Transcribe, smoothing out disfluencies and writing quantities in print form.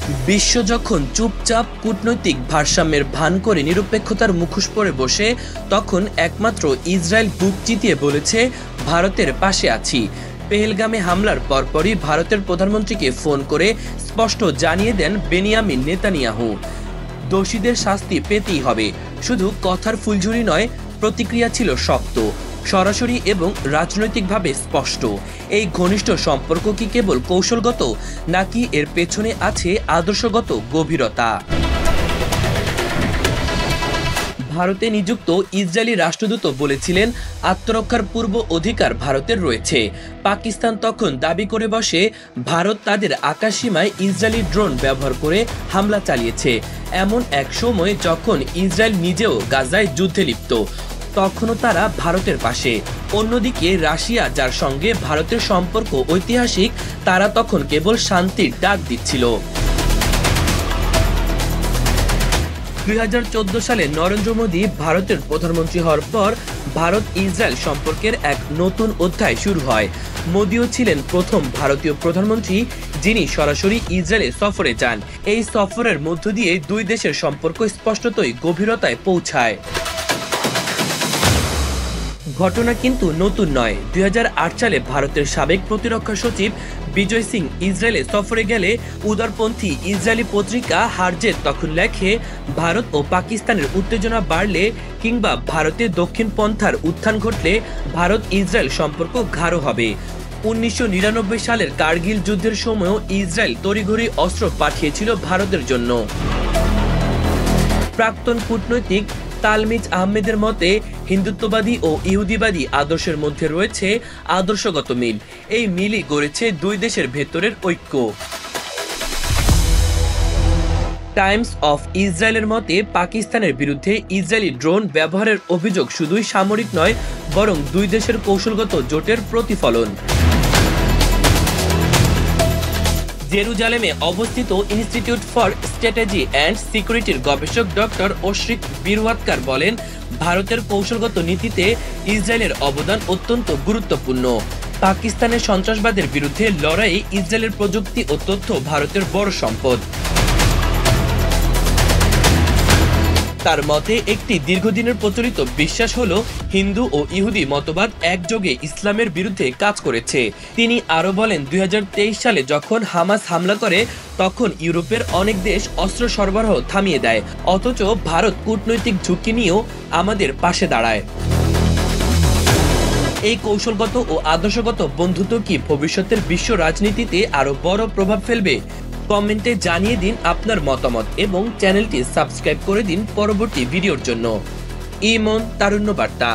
বিশ্ব যখন চুপচাপ কূটনৈতিক ভারসাম্যের ভান করে নিরপেক্ষতার মুখোশ পরে বসে, তখন একমাত্র ইসরায়েল বুক চিতিয়ে বলেছে, ভারতের পাশে আছি। পেহেলগামে হামলার পরপরই ভারতের প্রধানমন্ত্রীকে ফোন করে স্পষ্ট জানিয়ে দেন বেনিয়ামিন নেতানিয়াহু, দোষীদের শাস্তি পেতেই হবে। শুধু কথার ফুলঝুরি নয়, প্রতিক্রিয়া ছিল শক্ত, সরাসরি এবং রাজনৈতিকভাবে স্পষ্ট। এই ঘনিষ্ঠ সম্পর্ক কি কেবল কৌশলগত, নাকি এর পেছনে আছে আদর্শগত গভীরতা? ভারতে নিযুক্ত ইসরায়েলি রাষ্ট্রদূত বলেছিলেন, আত্মরক্ষার পূর্ব অধিকার ভারতের রয়েছে। পাকিস্তান তখন দাবি করে বসে, ভারত তাদের আকাশসীমায় ইসরায়েলি ড্রোন ব্যবহার করে হামলা চালিয়েছে। এমন এক সময় যখন ইসরায়েল নিজেও গাজায় যুদ্ধে লিপ্ত, তখনও তারা ভারতের পাশে। অন্যদিকে রাশিয়া, যার সঙ্গে ভারতের সম্পর্ক ঐতিহাসিক, তারা তখন কেবল শান্তির ডাক দিচ্ছিল। 2014 সালে নরেন্দ্র মোদী ভারতের প্রধানমন্ত্রী হওয়ার পর ভারত ইসরায়েল সম্পর্কের এক নতুন অধ্যায় শুরু হয়। মোদীও ছিলেন প্রথম ভারতীয় প্রধানমন্ত্রী যিনি সরাসরি ইসরায়েলে সফরে যান। এই সফরের মধ্য দিয়ে দুই দেশের সম্পর্ক স্পষ্টতই গভীরতায় পৌঁছায়। ঘটনা কিন্তু নতুন নয়। 2008 সালে ভারতের সাবেক প্রতিরক্ষা সচিব বিজয় সিং ইসরায়েলে সফরে গেলে উদারপন্থী ইসরায়েলি পত্রিকা হারজেত তখন লেখে, ভারত ও পাকিস্তানের উত্তেজনা বাড়লে কিংবা ভারতের দক্ষিণ পন্থার উত্থান ঘটলে ভারত ইসরায়েল সম্পর্ক গাঢ় হবে। 1999 সালের কার্গিল যুদ্ধের সময়ও ইসরায়েল তড়িঘড়ি অস্ত্র পাঠিয়েছিল ভারতের জন্য। প্রাক্তন কূটনৈতিক তালমিজ আহমেদের মতে, হিন্দুত্ববাদী ও ইহুদিবাদী আদর্শের মধ্যে রয়েছে আদর্শগত মিল। এই মিলই গড়েছে দুই দেশের ভেতরের ঐক্য। টাইমস অফ ইসরায়েলের মতে, পাকিস্তানের বিরুদ্ধে ইসরায়েলি ড্রোন ব্যবহারের অভিযোগ শুধুই সামরিক নয়, বরং দুই দেশের কৌশলগত জোটের প্রতিফলন। জেরুজালেমে অবস্থিত ইনস্টিটিউট ফর স্ট্র্যাটেজি অ্যান্ড সিকিউরিটির গবেষক ডক্টর অশ্রিক বিরওয়াতকার বলেন, ভারতের কৌশলগত নীতিতে ইসরায়েলের অবদান অত্যন্ত গুরুত্বপূর্ণ। পাকিস্তানের সন্ত্রাসবাদের বিরুদ্ধে লড়াইয়ে ইসরায়েলের প্রযুক্তি ও তথ্য ভারতের বড় সম্পদ। তার মতে, একটি দীর্ঘদিনের প্রচলিত বিশ্বাস হলো, হিন্দু ও ইহুদি মতবাদ একযোগে ইসলামের বিরুদ্ধে কাজ করেছে। তিনি আরো বলেন, 2023 সালে যখন হামাস হামলা করে, তখন ইউরোপের অনেক দেশ অস্ত্র সরবরাহ থামিয়ে দেয়, অথচ ভারত কূটনৈতিক ঝুঁকি নিয়েও আমাদের পাশে দাঁড়ায়। এই কৌশলগত ও আদর্শগত বন্ধুত্ব কি ভবিষ্যতের বিশ্ব রাজনীতিতে আরো বড় প্রভাব ফেলবে? কমেন্টে জানিয়ে দিন আপনার মতামত এবং চ্যানেলটি সাবস্ক্রাইব করে দিন পরবর্তী ভিডিওর জন্য। ইমন তারুণ্য বার্তা।